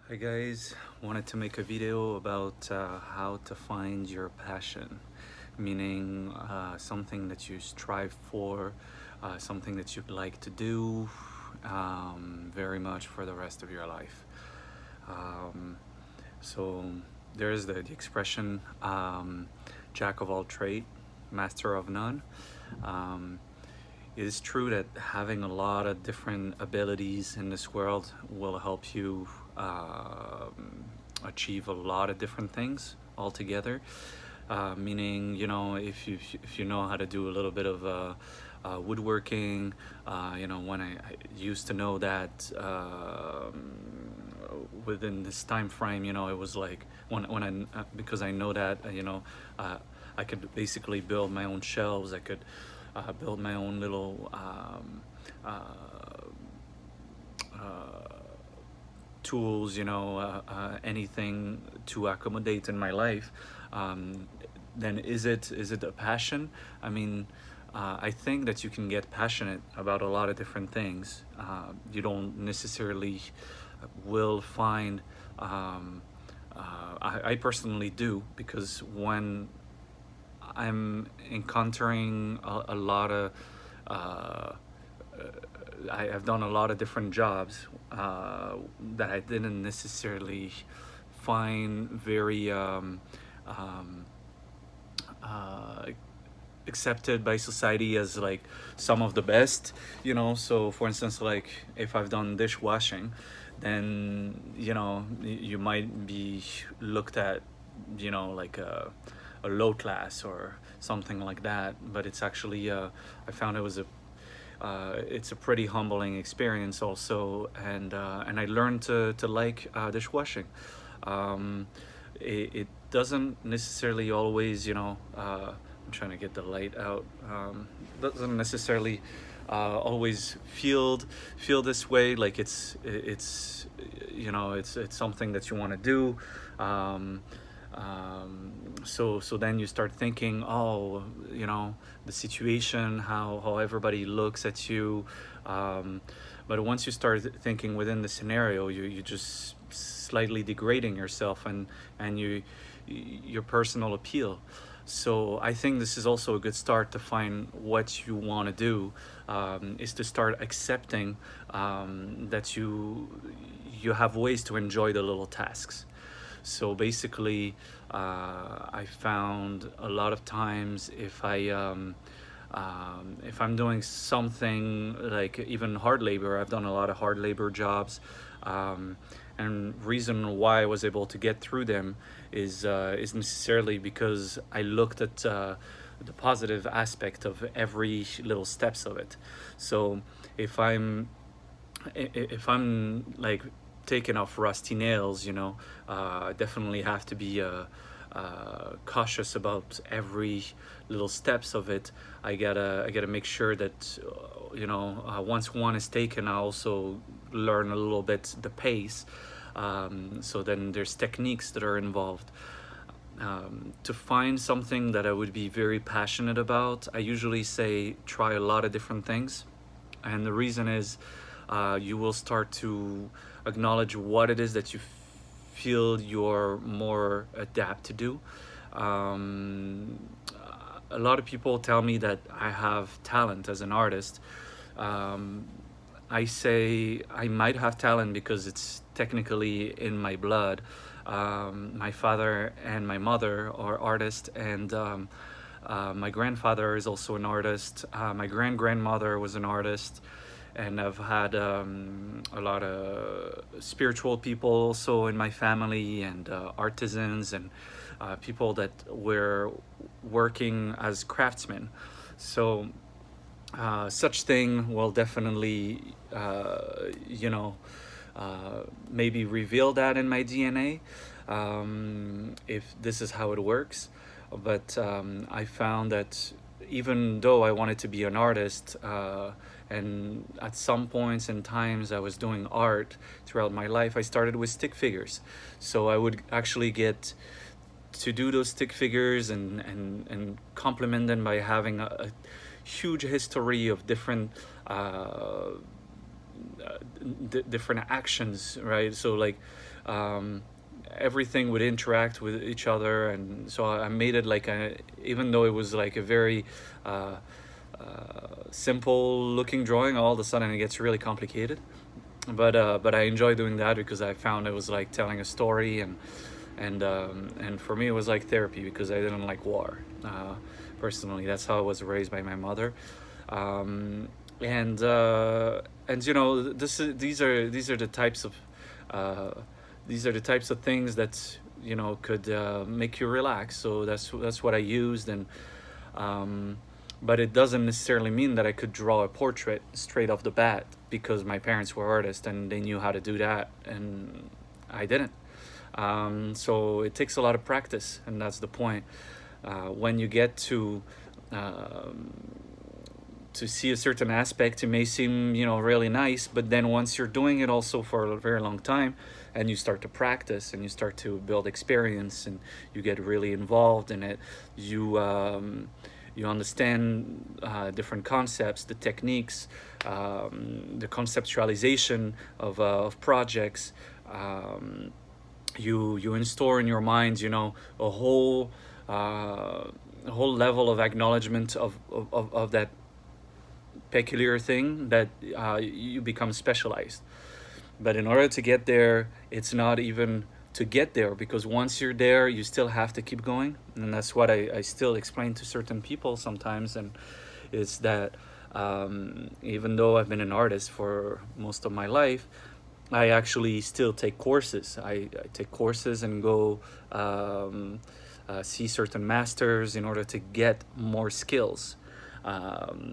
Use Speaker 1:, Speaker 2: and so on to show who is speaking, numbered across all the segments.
Speaker 1: Hi guys, wanted to make a video about how to find your passion, meaning something that you strive for, something that you'd like to do very much for the rest of your life. Um, so there's the expression jack of all trade, master of none. Um, it is true that having a lot of different abilities in this world will help you achieve a lot of different things altogether. Meaning, if you know how to do a little bit of woodworking, when I used to know that within this time frame, it was like when I because I know that I could basically build my own shelves. I could build my own little tools, anything to accommodate in my life. Um, then is it a passion? I mean, I think that you can get passionate about a lot of different things. You don't necessarily will find. Um, I personally do, because when I'm encountering a lot of uh, I have done a lot of different jobs that I didn't necessarily find very um, uh, accepted by society as like some of the best. So for instance, like if I've done dishwashing, then you might be looked at like a low class or something like that, but it's actually I found it's a pretty humbling experience also, and I learned to like dishwashing. Um, it doesn't necessarily always, I'm trying to get the light out. Doesn't necessarily always feel this way. Like it's something that you want to do. Um, so then you start thinking, oh, the situation, how everybody looks at you. Um, but once you start thinking within the scenario, you just slightly degrading yourself and your personal appeal. So I think this is also a good start to find what you want to do. Is to start accepting that you have ways to enjoy the little tasks. So basically, I found a lot of times if I'm doing something like even hard labor. I've done a lot of hard labor jobs, um, and reason why I was able to get through them is necessarily because I looked at the positive aspect of every little steps of it. So if I'm if I'm like taking off rusty nails, definitely have to be cautious about every little steps of it. I gotta make sure that once one is taken, I also learn a little bit the pace. So then there's techniques that are involved. To find something that I would be very passionate about, I usually say try a lot of different things. And the reason is you will start to acknowledge what it is that you feel you're more adapt to do. Um, a lot of people tell me that I have talent as an artist. Um, I say I might have talent because it's technically in my blood. My father and my mother are artists, and my grandfather is also an artist. My grandmother was an artist, and I've had a lot of spiritual people also in my family, and artisans, and people that were working as craftsmen. So such thing will definitely, maybe reveal that in my DNA, if this is how it works. But I found that even though I wanted to be an artist, and at some points and times I was doing art throughout my life, I started with stick figures. So I would actually get to do those stick figures and complement them by having a huge history of different different actions, right? So like um, everything would interact with each other, and so I made it like a, even though it was like a very uh, simple looking drawing, all of a sudden it gets really complicated. But I enjoy doing that because I found it was like telling a story, and for me it was like therapy because I didn't like war. Personally, that's how I was raised by my mother. um, and these are the types of uh, things that could make you relax. So that's what I used. And um, but it doesn't necessarily mean that I could draw a portrait straight off the bat because my parents were artists and they knew how to do that, and I didn't. So it takes a lot of practice, and that's the point. When you get um, to see a certain aspect, it may seem really nice, but then once you're doing it also for a very long time, and you start to practice and you start to build experience and you get really involved in it, you understand different concepts, the techniques, the conceptualization of projects. You install in your mind, a whole level of acknowledgement of that peculiar thing that you become specialized. But in order to get there, it's not even to get there, because once you're there, you still have to keep going. And that's what I still explain to certain people sometimes. And it's that even though I've been an artist for most of my life, I actually still take courses. I take courses and go see certain masters in order to get more skills.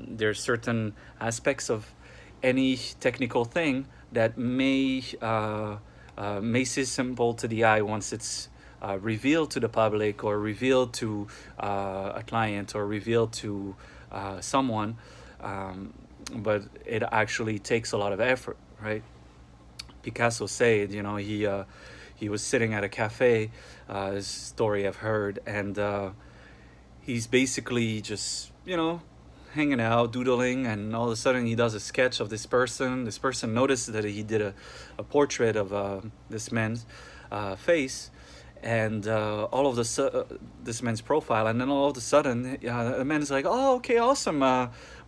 Speaker 1: There's certain aspects of any technical thing that may seem simple to the eye once it's revealed to the public, or revealed to a client, or revealed to someone. um, but it actually takes a lot of effort, right? Picasso said, he was sitting at a cafe, this story I've heard, and he's basically just, hanging out, doodling, and all of a sudden he does a sketch of this person. This person noticed that he did a portrait of this man's face, and this man's profile, and then all of a sudden the man is like, "Oh, okay, awesome!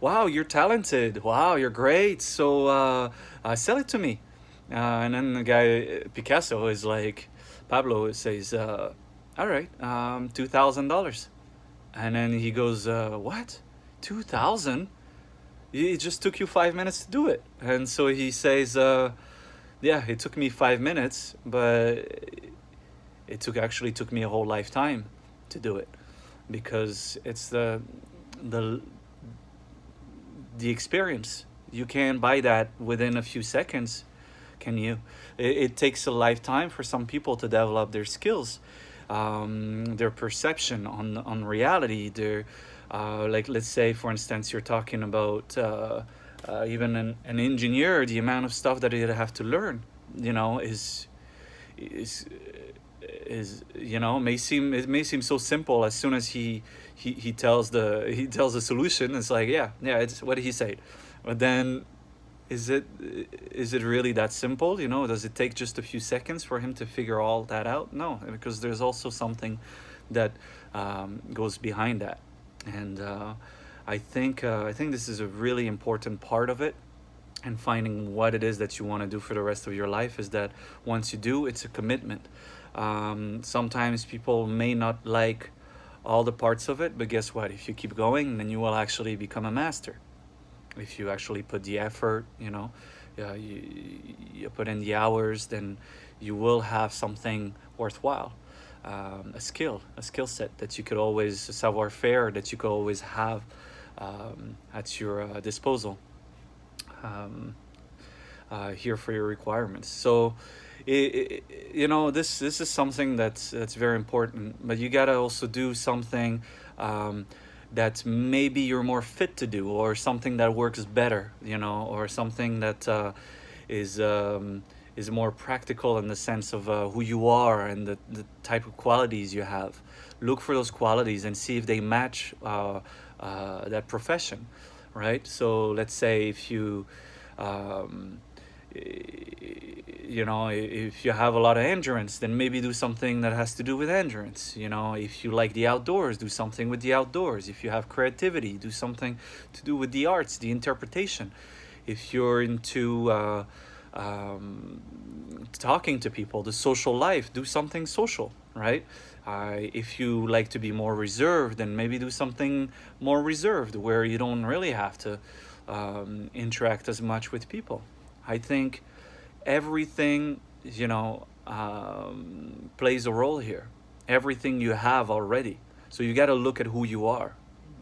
Speaker 1: Wow, you're talented! Wow, you're great! So sell it to me." And then the guy Picasso is like, Pablo says, "All right, $2,000." And then he goes, "What? 2,000? It just took you 5 minutes to do it." And so he says, "Yeah, it took me 5 minutes, but it took me a whole lifetime to do it, because it's the the experience. You can't buy that within a few seconds, can you? It takes a lifetime for some people to develop their skills, their perception on reality, their like, let's say for instance you're talking about even an engineer. The amount of stuff that he'd have to learn, is may seem so simple as soon as he tells the solution. It's like, yeah, it's what he said. But then, is it really that simple? Does it take just a few seconds for him to figure all that out? No, because there's also something that goes behind that. And I think this is a really important part of it. And finding what it is that you want to do for the rest of your life is that once you do, it's a commitment. Sometimes people may not like all the parts of it, but guess what? If you keep going, then you will actually become a master. If you actually put the effort, you put in the hours, then you will have something worthwhile. A skill set that you could always, a savoir faire that you could always have at your disposal, um, here for your requirements. So, this is something that's very important. But you gotta also do something um, that maybe you're more fit to do, or something that works better, or something that is um, is more practical in the sense of who you are and the type of qualities you have. Look for those qualities and see if they match that profession, right? So let's say if you um, you know, if you have a lot of endurance, then maybe do something that has to do with endurance. You know, if you like the outdoors, do something with the outdoors. If you have creativity, do something to do with the arts, the interpretation. If you're into um, talking to people, the social life, do something social, right? If you like to be more reserved, then maybe do something more reserved where you don't really have to interact as much with people. I think everything, you know, plays a role here. Everything you have already. So you got to look at who you are.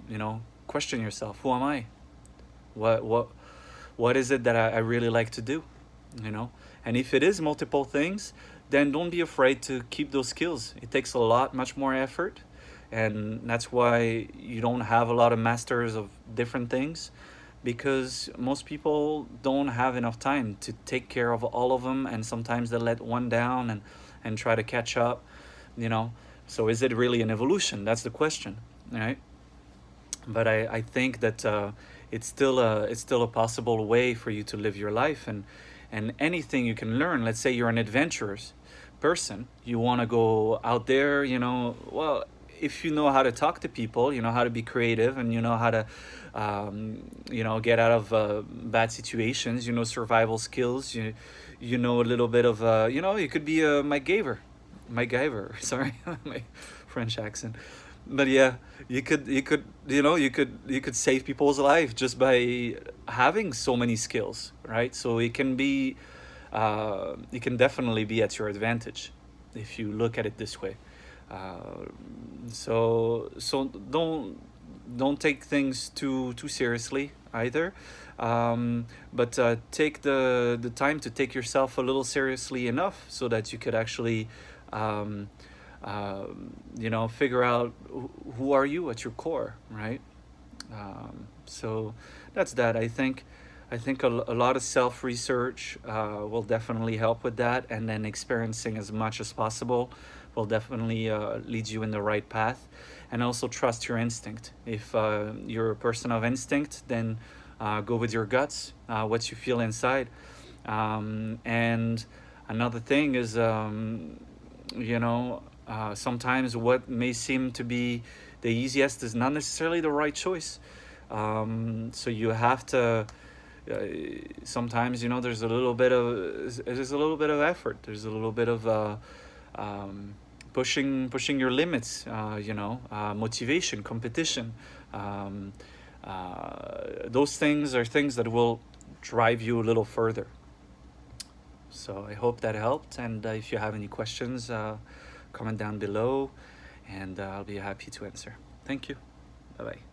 Speaker 1: You know, question yourself: who am I? What what what is it that I really like to do? You know, and if it is multiple things, then don't be afraid to keep those skills. It takes a lot, much more effort, and that's why you don't have a lot of masters of different things, because most people don't have enough time to take care of all of them, and sometimes they let one down and try to catch up, you know. So is it really an evolution? That's the question, right? But I think that it's still a possible way for you to live your life, and anything you can learn. Let's say you're an adventurous person, you want to go out there, you know. Well, if you know how to talk to people, you know how to be creative, and you know how to you know, get out of bad situations, you know, survival skills, you know a little bit of you know, you could be a MacGyver, sorry, my French accent. But yeah, you know, you could save people's life just by having so many skills, right? So it can definitely be at your advantage if you look at it this way. uh, so don't take things too seriously either. But take the time to take yourself a little seriously enough so that you could actually um, you know, figure out who are you at your core, right? So that's that. I think a lot of self research will definitely help with that, and then experiencing as much as possible will definitely lead you in the right path. And also trust your instinct. If you're a person of instinct, then go with your guts, what you feel inside. And another thing is, you know, sometimes what may seem to be the easiest is not necessarily the right choice. So you have to. Sometimes, you know, there's a little bit of effort. There's a little bit of um, pushing your limits. You know, motivation, competition. Um, those things are things that will drive you a little further. So I hope that helped. And if you have any questions, comment down below, and I'll be happy to answer. Thank you. Bye bye.